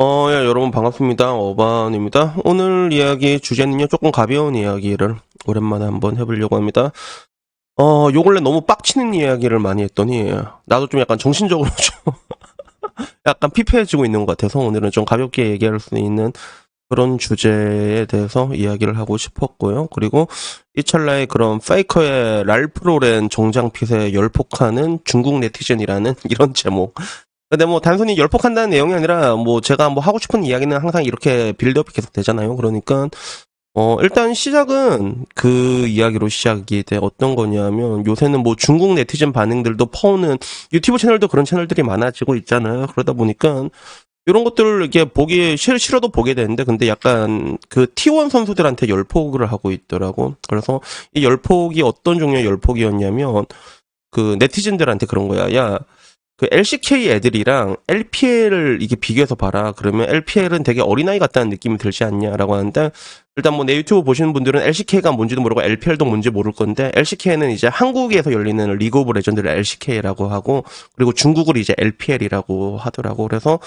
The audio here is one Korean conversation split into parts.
여러분 반갑습니다. 어반입니다. 오늘 이야기 주제는요, 조금 가벼운 이야기를 오랜만에 한번 해보려고 합니다. 요 근래 너무 빡치는 이야기를 많이 했더니, 나도 좀 약간 정신적으로 좀 약간 피폐해지고 있는 것 같아서 오늘은 좀 가볍게 얘기할 수 있는 그런 주제에 대해서 이야기를 하고 싶었고요. 그리고 이 찰나에 그런 페이커의 랄프 로렌 정장핏에 열폭하는 중국 네티즌이라는 이런 제목. 근데 뭐 단순히 열폭한다는 내용이 아니라 뭐 제가 뭐 하고 싶은 이야기는 항상 이렇게 빌드업이 계속 되잖아요. 그러니까 일단 시작은 그 이야기로 시작이 돼. 어떤 거냐면 요새는 뭐 중국 네티즌 반응들도 퍼오는 유튜브 채널도 그런 채널들이 많아지고 있잖아요. 그러다 보니까 이런 것들을 이렇게 보기 싫어도 보게 되는데, 근데 약간 그 T1 선수들한테 열폭을 하고 있더라고. 그래서 이 열폭이 어떤 종류의 열폭이었냐면 그 네티즌들한테 그런 거야. 야, 그 LCK 애들이랑 LPL을 이게 비교해서 봐라. 그러면 LPL은 되게 어린아이 같다는 느낌이 들지 않냐라고 하는데, 일단 뭐 내 유튜브 보시는 분들은 LCK가 뭔지도 모르고 LPL도 뭔지 모를 건데, LCK는 이제 한국에서 열리는 리그 오브 레전드를 LCK라고 하고, 그리고 중국을 이제 LPL이라고 하더라고. 그래서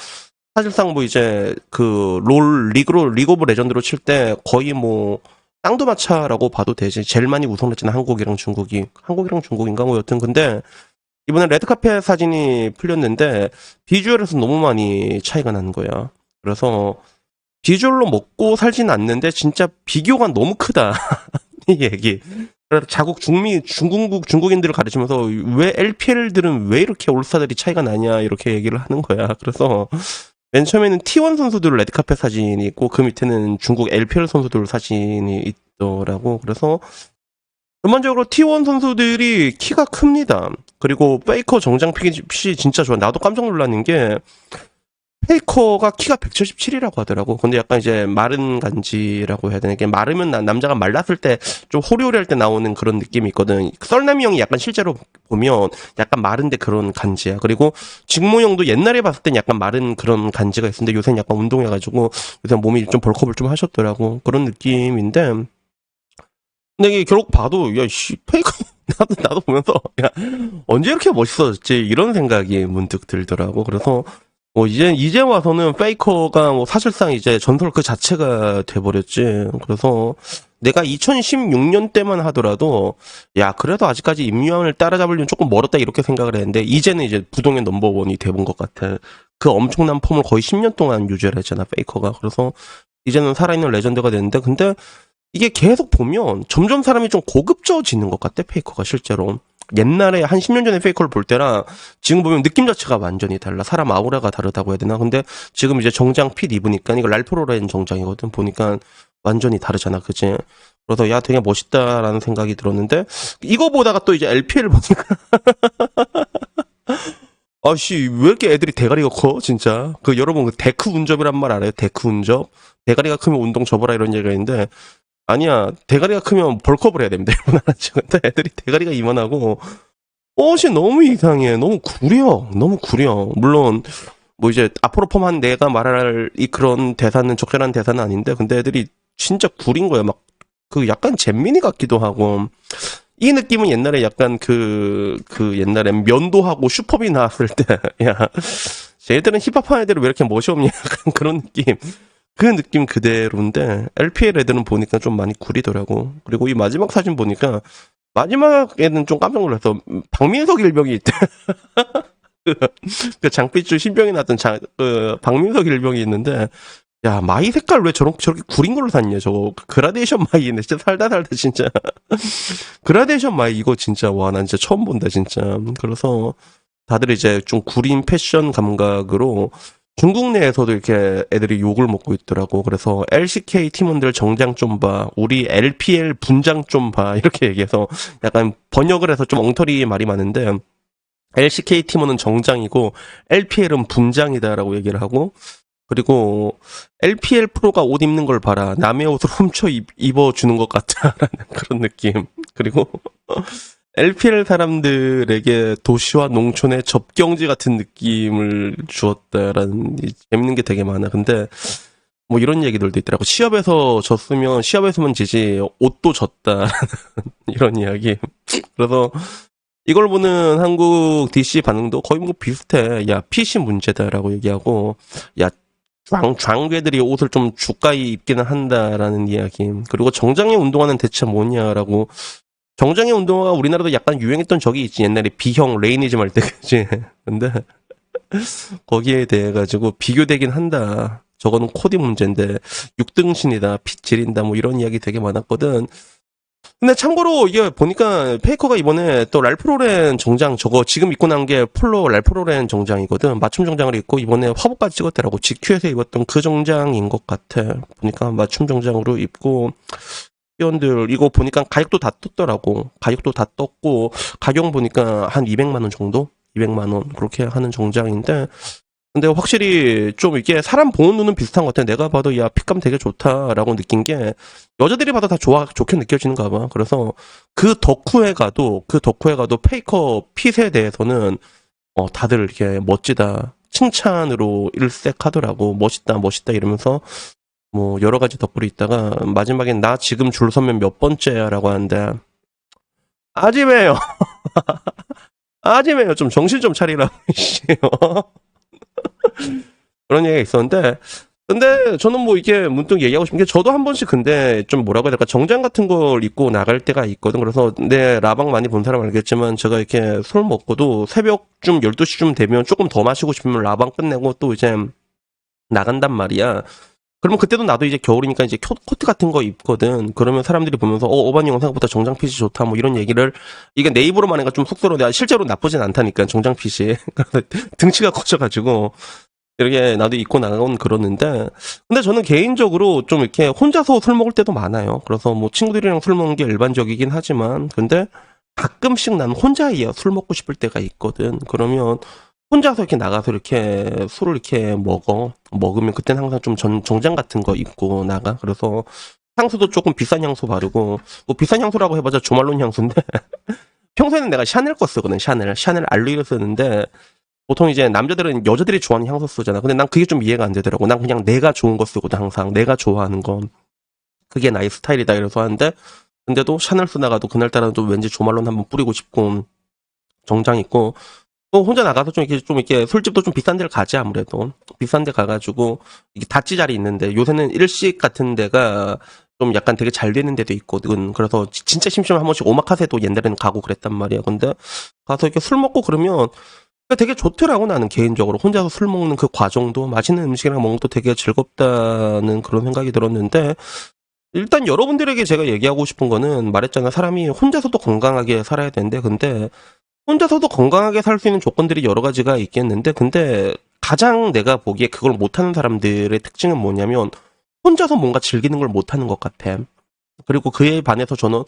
사실상 뭐 이제 그 리그 오브 레전드로 칠 때 거의 뭐 쌍두마차라고 봐도 되지. 제일 많이 우승했잖아, 한국이랑 중국인가 뭐 여튼. 근데 이번에 레드카펫 사진이 풀렸는데 비주얼에서 너무 많이 차이가 나는 거야. 그래서 비주얼로 먹고 살진 않는데 진짜 비교가 너무 크다. 이 얘기. 그래서 중국인들을 가르치면서 왜 LPL들은 왜 이렇게 올스타들이 차이가 나냐 이렇게 얘기를 하는 거야. 그래서 맨 처음에는 T1 선수들 레드카펫 사진이 있고 그 밑에는 중국 LPL 선수들 사진이 있더라고. 그래서 전반적으로 T1 선수들이 키가 큽니다. 그리고 페이커 정장 핏이 진짜 좋아. 나도 깜짝 놀라는 게 페이커가 키가 177이라고 하더라고. 근데 약간 이제 마른 간지라고 해야 되나? 이게 마르면 남자가 말랐을 때 좀 호리호리할 때 나오는 그런 느낌이 있거든. 썰남이 형이 약간 실제로 보면 약간 마른데 그런 간지야. 그리고 직모 형도 옛날에 봤을 땐 약간 마른 그런 간지가 있었는데 요새는 약간 운동해가지고 요새 몸이 좀 벌크업을 좀 하셨더라고. 그런 느낌인데, 근데 이게 결국 봐도 야 씨 페이커 나도 보면서 야 언제 이렇게 멋있어졌지 이런 생각이 문득 들더라고. 그래서 뭐 이제 와서는 페이커가 뭐 사실상 이제 전설 그 자체가 돼버렸지. 그래서 내가 2016년 때만 하더라도 야 그래도 아직까지 임요한을 따라잡으려면 조금 멀었다 이렇게 생각을 했는데, 이제는 이제 부동의 넘버원이 돼본 것 같아. 그 엄청난 폼을 거의 10년 동안 유지를 했잖아 페이커가. 그래서 이제는 살아있는 레전드가 됐는데, 근데 이게 계속 보면 점점 사람이 좀 고급져지는 것 같아, 페이커가 실제로. 옛날에 한 10년 전에 페이커를 볼 때랑 지금 보면 느낌 자체가 완전히 달라. 사람 아우라가 다르다고 해야 되나? 근데 지금 이제 정장 핏 입으니까 이거 랄프로렌 정장이거든. 보니까 완전히 다르잖아, 그지? 그래서 야 되게 멋있다라는 생각이 들었는데, 이거 보다가 또 이제 LPL 보니까 아씨 왜 이렇게 애들이 대가리가 커 진짜. 그 여러분 그 데크 운접이란 말 알아요? 데크 운접. 대가리가 크면 운동 접어라 이런 얘기가 있는데, 아니야. 대가리가 크면 벌크업을 해야 됩니다. 일본하나 지금. 근데 애들이 대가리가 이만하고 옷이 너무 이상해. 너무 구려. 너무 구려. 물론 뭐 이제 앞으로 펌한 내가 말할 이 그런 대사는 적절한 대사는 아닌데, 근데 애들이 진짜 구린 거야. 막 그 약간 잼민이 같기도 하고. 이 느낌은 옛날에 약간 그 옛날에 면도하고 슈퍼비 나왔을 때, 야, 쟤들은 힙합하는 애들이 왜 이렇게 멋이 없냐. 약간 그런 느낌. 그 느낌 그대로인데 LPL 애들은 보니까 좀 많이 구리더라고. 그리고 이 마지막 사진 보니까 마지막에는 좀 깜짝 놀랐어. 박민석 일병이 있대. 그 장삐쭈 신병이 났던 그 박민석 일병이 있는데, 야 마이 색깔 왜 저렇게 구린 걸로 샀냐 저거. 그라데이션 마이네. 진짜 살다 진짜. 그라데이션 마이 이거 진짜 와 난 진짜 처음 본다 진짜. 그래서 다들 이제 좀 구린 패션 감각으로 중국 내에서도 이렇게 애들이 욕을 먹고 있더라고. 그래서 LCK 팀원들 정장 좀 봐. 우리 LPL 분장 좀 봐. 이렇게 얘기해서 약간 번역을 해서 좀 엉터리 말이 많은데, LCK 팀원은 정장이고 LPL은 분장이다라고 얘기를 하고, 그리고 LPL 프로가 옷 입는 걸 봐라. 남의 옷을 훔쳐 입어주는 것 같다라는 그런 느낌. 그리고 LPL 사람들에게 도시와 농촌의 접경지 같은 느낌을 주었다라는 재밌는 게 되게 많아. 근데 뭐 이런 얘기들도 있더라고. 시합에서 졌으면 시합에서만 지지 옷도 졌다 이런 이야기. 그래서 이걸 보는 한국 DC 반응도 거의 뭐 비슷해. 야 핏이 문제다라고 얘기하고, 야 장괴들이 옷을 좀 주가이 입기는 한다라는 이야기. 그리고 정장의 운동화는 대체 뭐냐라고. 정장의 운동화가 우리나라도 약간 유행했던 적이 있지. 옛날에 B형 레이니즘 할 때, 그지? 근데 거기에 대해 가지고 비교되긴 한다. 저거는 코디 문제인데 6등신이다, 핏 지린다, 뭐 이런 이야기 되게 많았거든. 근데 참고로 이게 보니까 페이커가 이번에 또 랄프 로렌 정장 저거 지금 입고 난 게 폴로 랄프 로렌 정장이거든. 맞춤 정장을 입고 이번에 화보까지 찍었더라고. GQ에서 입었던 그 정장인 것 같아. 보니까 맞춤 정장으로 입고 회원들 이거 보니까 가격도 다 떴더라고. 가격도 다 떴고 가격 보니까 한 200만 원 정도? 200만 원 그렇게 하는 정장인데 근데 확실히 좀 이게 사람 보는 눈은 비슷한 것 같아. 내가 봐도 야 핏감 되게 좋다라고 느낀 게 여자들이 봐도 다 좋게 느껴지는가 봐. 그래서 그 덕후에 가도 페이커 핏에 대해서는 다들 이렇게 멋지다 칭찬으로 일색하더라고. 멋있다 멋있다 이러면서 뭐 여러 가지 덧글이 있다가 마지막엔 나 지금 줄 서면 몇 번째야라고 하는데 아지매요. 아지매요. 좀 정신 좀 차리라고. 씨. 그런 얘기가 있었는데 근데 저는 뭐 이게 문득 얘기하고 싶은 게 저도 한 번씩 근데 좀 뭐라고 해야 될까 정장 같은 걸 입고 나갈 때가 있거든. 그래서 내 라방 많이 본 사람 알겠지만 제가 이렇게 술 먹고도 새벽쯤 12시쯤 되면 조금 더 마시고 싶으면 라방 끝내고 또 이제 나간단 말이야. 그러면 그때도 나도 이제 겨울이니까 이제 코트 같은 거 입거든. 그러면 사람들이 보면서 어반이 형 생각보다 정장 핏이 좋다 뭐 이런 얘기를 이게 내 입으로만 하니까 좀 쑥스러워. 내가 실제로 나쁘진 않다니까 정장 핏이. 등치가 커져가지고 이렇게 나도 입고 나가곤 그러는데 근데 저는 개인적으로 좀 이렇게 혼자서 술 먹을 때도 많아요. 그래서 뭐 친구들이랑 술 먹는 게 일반적이긴 하지만 근데 가끔씩 난 혼자 술 먹고 싶을 때가 있거든. 그러면 혼자서 이렇게 나가서 이렇게 술을 이렇게 먹으면 그때는 항상 좀 정장 같은 거 입고 나가. 그래서 향수도 조금 비싼 향수 바르고 뭐 비싼 향수라고 해봐자 조말론 향수인데 평소에는 내가 샤넬 거 쓰거든. 샤넬 알루이를 쓰는데 보통 이제 남자들은 여자들이 좋아하는 향수 쓰잖아. 근데 난 그게 좀 이해가 안 되더라고. 난 그냥 내가 좋은 거 쓰거든. 항상 내가 좋아하는 건 그게 나의 스타일이다 이래서 하는데 근데도 샤넬 쓰다가도 그날따라 좀 왠지 조말론 한번 뿌리고 싶고 정장 입고 또 혼자 나가서 좀 이렇게 술집도 좀 비싼 데를 가지 아무래도 비싼 데 가가지고 이게 다찌 자리 있는데 요새는 일식 같은 데가 좀 약간 되게 잘 되는 데도 있거든. 그래서 진짜 심심하면 한 번씩 오마카세도 옛날에는 가고 그랬단 말이야. 근데 가서 이렇게 술 먹고 그러면 되게 좋더라고 나는 개인적으로 혼자서 술 먹는 그 과정도 맛있는 음식이랑 먹는 것도 되게 즐겁다는 그런 생각이 들었는데 일단 여러분들에게 제가 얘기하고 싶은 거는 말했잖아 사람이 혼자서도 건강하게 살아야 되는데 근데 혼자서도 건강하게 살 수 있는 조건들이 여러 가지가 있겠는데 근데 가장 내가 보기에 그걸 못하는 사람들의 특징은 뭐냐면 혼자서 뭔가 즐기는 걸 못하는 것 같아. 그리고 그에 반해서 저는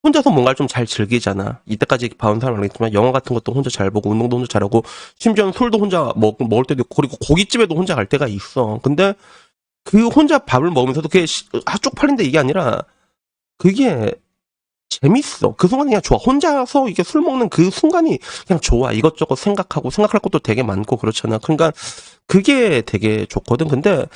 혼자서 뭔가를 좀 잘 즐기잖아. 이때까지 봐온 사람 알겠지만 영화 같은 것도 혼자 잘 보고 운동도 혼자 잘하고 심지어는 술도 혼자 먹을 때도 있고 그리고 고깃집에도 혼자 갈 때가 있어. 근데 그 혼자 밥을 먹으면서도 그게 쪽팔린데 이게 아니라 그게 재밌어. 그 순간이 그냥 좋아. 혼자서 이게 술 먹는 그 순간이 그냥 좋아. 이것저것 생각할 것도 되게 많고 그렇잖아. 그러니까 그게 되게 좋거든. 근데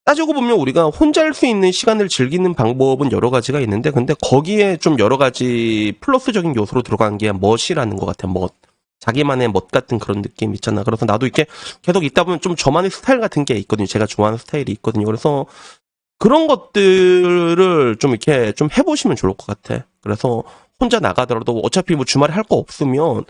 따지고 보면 우리가 혼자 할 수 있는 시간을 즐기는 방법은 여러 가지가 있는데 근데 거기에 좀 여러 가지 플러스적인 요소로 들어간 게 멋이라는 것 같아. 멋. 자기만의 멋 같은 그런 느낌 있잖아. 그래서 나도 이렇게 계속 있다 보면 좀 저만의 스타일 같은 게 있거든요. 제가 좋아하는 스타일이 있거든요. 그래서 그런 것들을 좀 이렇게 좀 해보시면 좋을 것 같아. 그래서 혼자 나가더라도 어차피 뭐 주말에 할 거 없으면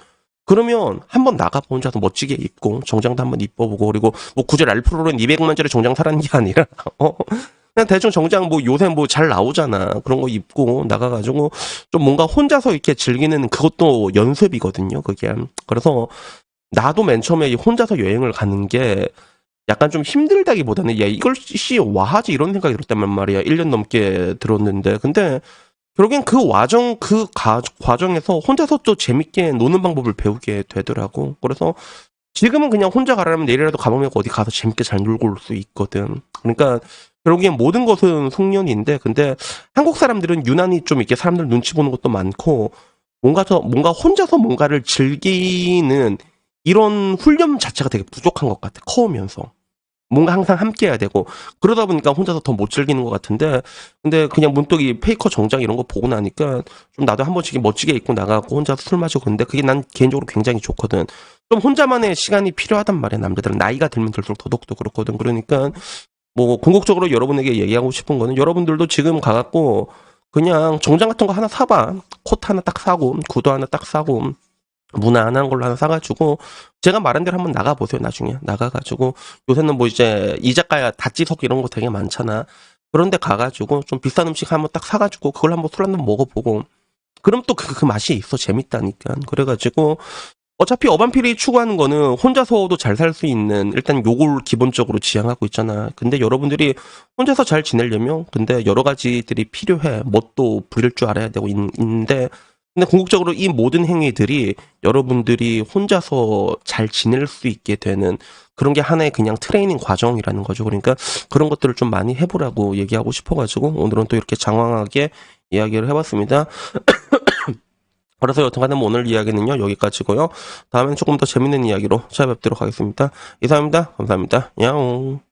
그러면 한번 나가봐 혼자서 멋지게 입고 정장도 한번 입어보고 그리고 뭐 굳이 랄프로렌 200만짜리 정장 사라는 게 아니라 그냥 대충 정장 뭐 요새 뭐 잘 나오잖아. 그런 거 입고 나가가지고 좀 뭔가 혼자서 이렇게 즐기는 그것도 연습이거든요. 그게 그래서 나도 맨 처음에 이 혼자서 여행을 가는 게 약간 좀 힘들다기보다는 야 이걸 씨 와하지 이런 생각이 들었단 말이야. 1년 넘게 들었는데 근데 결국엔 과정에서 혼자서 또 재밌게 노는 방법을 배우게 되더라고. 그래서 지금은 그냥 혼자 가라면 내일이라도 가보면 어디 가서 재밌게 잘 놀고 올 수 있거든. 그러니까 결국엔 모든 것은 숙련인데 근데 한국 사람들은 유난히 좀 이렇게 사람들 눈치 보는 것도 많고 뭔가 혼자서 뭔가를 즐기는 이런 훈련 자체가 되게 부족한 것 같아. 커오면서. 뭔가 항상 함께 해야 되고 그러다 보니까 혼자서 더 못 즐기는 것 같은데 근데 그냥 문득 이 페이커 정장 이런 거 보고 나니까 좀 나도 한 번씩 멋지게 입고 나가고 혼자서 술 마시고 근데 그게 난 개인적으로 굉장히 좋거든. 좀 혼자만의 시간이 필요하단 말이야, 남자들은. 나이가 들면 들수록 더더욱더 그렇거든. 그러니까, 뭐, 궁극적으로 여러분에게 얘기하고 싶은 거는 여러분들도 지금 가갖고, 그냥 정장 같은 거 하나 사봐. 코트 하나 딱 사고, 구두 하나 딱 사고, 무난한 걸로 하나 사가지고, 제가 말한 대로 한번 나가보세요, 나중에. 나가가지고, 요새는 뭐 이제, 이자카야, 다찌석 이런 거 되게 많잖아. 그런데 가가지고, 좀 비싼 음식 한번 딱 사가지고, 그걸 한번 술 한번 먹어보고, 그럼 또 그 맛이 있어. 재밌다니까. 그래가지고, 어차피 어반필이 추구하는 거는 혼자서도 잘 살 수 있는 일단 요걸 기본적으로 지향하고 있잖아. 근데 여러분들이 혼자서 잘 지내려면 근데 여러 가지들이 필요해. 뭣도 부릴 줄 알아야 되고 있는데 근데 궁극적으로 이 모든 행위들이 여러분들이 혼자서 잘 지낼 수 있게 되는 그런 게 하나의 그냥 트레이닝 과정이라는 거죠. 그러니까 그런 것들을 좀 많이 해보라고 얘기하고 싶어가지고 오늘은 또 이렇게 장황하게 이야기를 해봤습니다. 그래서 여튼간에 뭐 오늘 이야기는요 여기까지고요. 다음엔 조금 더 재밌는 이야기로 찾아뵙도록 하겠습니다. 이상입니다. 감사합니다. 야옹.